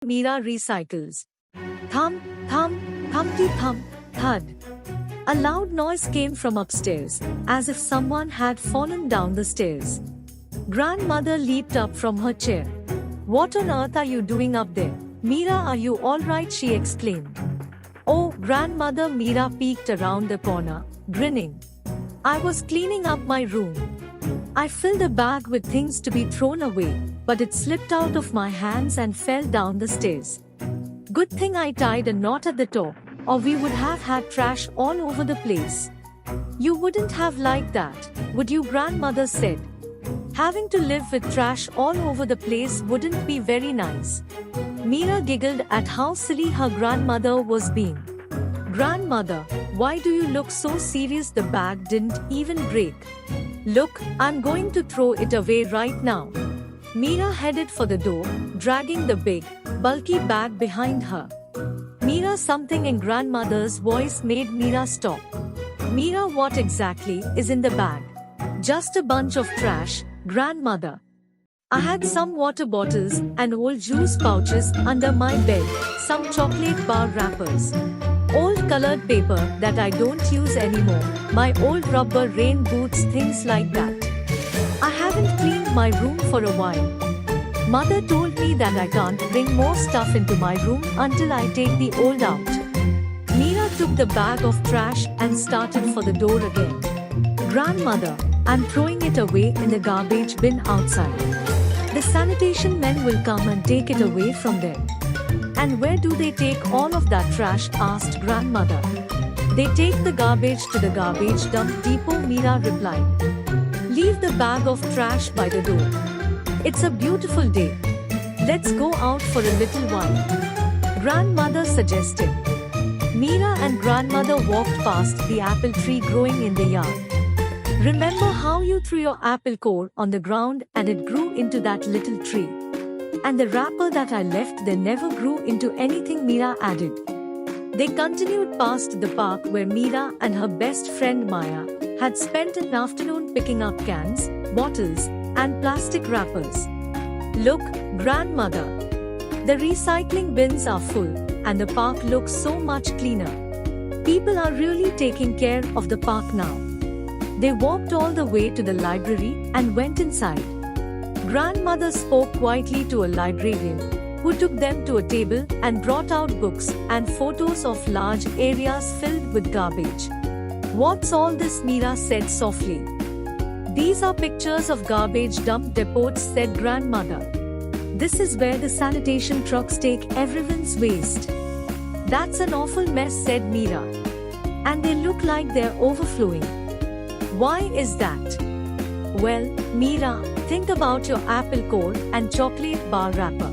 Mera recycles. Thump, thump, thumpty thump, thud. A loud noise came from upstairs, as if someone had fallen down the stairs. Grandmother leaped up from her chair. "What on earth are you doing up there? Mera, are you all right?" she exclaimed. "Oh, grandmother," Mera peeked around the corner, grinning. "I was cleaning up my room. I filled a bag with things to be thrown away, but it slipped out of my hands and fell down the stairs. Good thing I tied a knot at the top, or we would have had trash all over the place." "You wouldn't have liked that, would you?" grandmother said. "Having to live with trash all over the place wouldn't be very nice." Mera giggled at how silly her grandmother was being. "Grandmother, why do you look so serious? The bag didn't even break." "Look, I'm going to throw it away right now." Mera headed for the door, dragging the big, bulky bag behind her. "Mera," something in grandmother's voice made Mera stop. "Mera, what exactly is in the bag?" "Just a bunch of trash, grandmother. I had some water bottles and old juice pouches under my bed, some chocolate bar wrappers, old colored paper that I don't use anymore, my old rubber rain boots, things like that. I haven't cleaned my room for a while. Mother told me that I can't bring more stuff into my room until I take the old out." Mera took the bag of trash and started for the door again. "Grandmother, I'm throwing it away in the garbage bin outside. The sanitation men will come and take it away from there." "And where do they take all of that trash?" asked grandmother. "They take the garbage to the garbage dump depot," Mera replied. "Leave the bag of trash by the door. It's a beautiful day. Let's go out for a little while," grandmother suggested. Mera and grandmother walked past the apple tree growing in the yard. "Remember how you threw your apple core on the ground and it grew into that little tree? And the wrapper that I left there never grew into anything," Mera added. They continued past the park where Mera and her best friend Maya had spent an afternoon picking up cans, bottles, and plastic wrappers. "Look, grandmother. The recycling bins are full, and the park looks so much cleaner. People are really taking care of the park now." They walked all the way to the library and went inside. Grandmother spoke quietly to a librarian, who took them to a table and brought out books and photos of large areas filled with garbage. "What's all this?" Mera said softly. "These are pictures of garbage dump depots," said grandmother. "This is where the sanitation trucks take everyone's waste." "That's an awful mess," said Mera. "And they look like they're overflowing. Why is that?" "Well, Mera, think about your apple core and chocolate bar wrapper.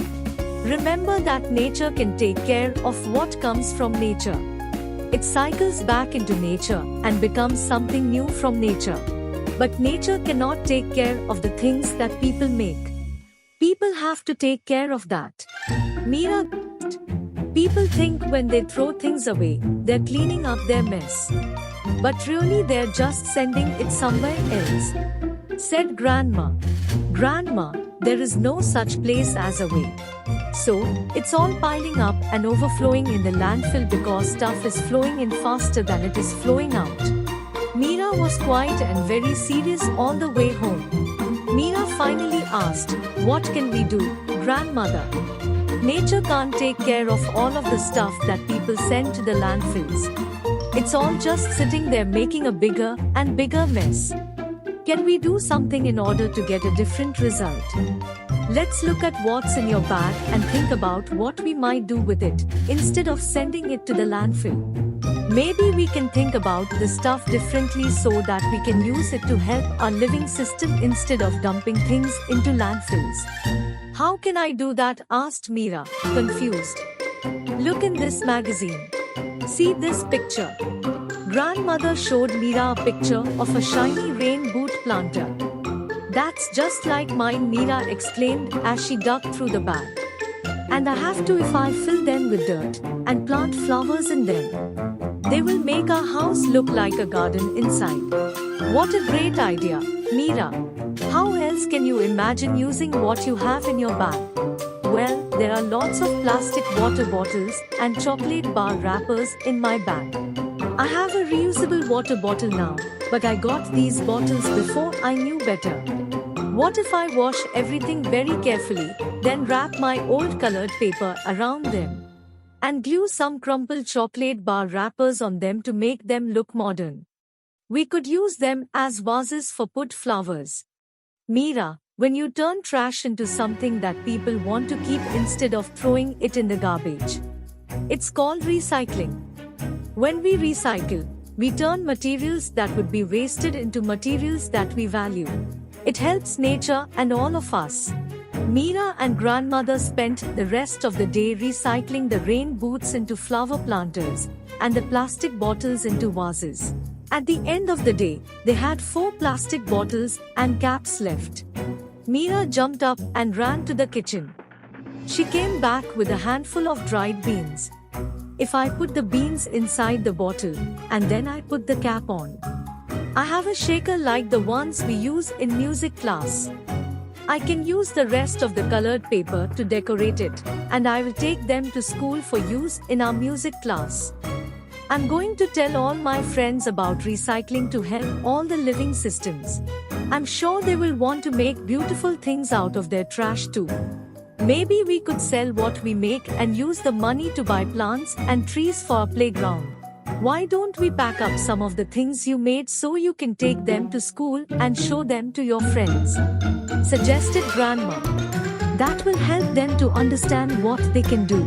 Remember that nature can take care of what comes from nature. It cycles back into nature and becomes something new from nature. But nature cannot take care of the things that people make. People have to take care of that." Mera, "People think when they throw things away, they're cleaning up their mess. But really they're just sending it somewhere else," said Grandma. "Grandma, there is no such place as a way. So, it's all piling up and overflowing in the landfill because stuff is flowing in faster than it is flowing out." Mera was quiet and very serious all the way home. Mera finally asked, "What can we do, grandmother? Nature can't take care of all of the stuff that people send to the landfills. It's all just sitting there making a bigger and bigger mess. Can we do something in order to get a different result? Let's look at what's in your bag and think about what we might do with it, instead of sending it to the landfill. Maybe we can think about the stuff differently so that we can use it to help our living system instead of dumping things into landfills." "How can I do that?" asked Mera, confused. "Look in this magazine. See this picture." Grandmother showed Mera a picture of a shiny rain boot planter. "That's just like mine," Mera exclaimed as she dug through the bag. "And I have to if I fill them with dirt and plant flowers in them. They will make our house look like a garden inside." "What a great idea, Mera. How else can you imagine using what you have in your bag?" "Well, there are lots of plastic water bottles and chocolate bar wrappers in my bag. I have a reusable water bottle now, but I got these bottles before I knew better. What if I wash everything very carefully, then wrap my old colored paper around them and glue some crumpled chocolate bar wrappers on them to make them look modern? We could use them as vases for put flowers. Mera, when you turn trash into something that people want to keep instead of throwing it in the garbage. It's called recycling. When we recycle, we turn materials that would be wasted into materials that we value. It helps nature and all of us. Mera and grandmother spent the rest of the day recycling the rain boots into flower planters and the plastic bottles into vases. At the end of the day, they had 4 plastic bottles and caps left. Mera jumped up and ran to the kitchen. She came back with a handful of dried beans. If I put the beans inside the bottle and then I put the cap on, I have a shaker like the ones we use in music class. I can use the rest of the colored paper to decorate it, and I will take them to school for use in our music class. I'm going to tell all my friends about recycling to help all the living systems. I'm sure they will want to make beautiful things out of their trash too. Maybe we could sell what we make and use the money to buy plants and trees for our playground. Why don't we pack up some of the things you made so you can take them to school and show them to your friends? Suggested Grandma. That will help them to understand what they can do.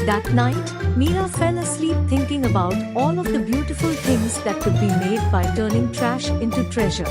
That night, Mera fell asleep thinking about all of the beautiful things that could be made by turning trash into treasure.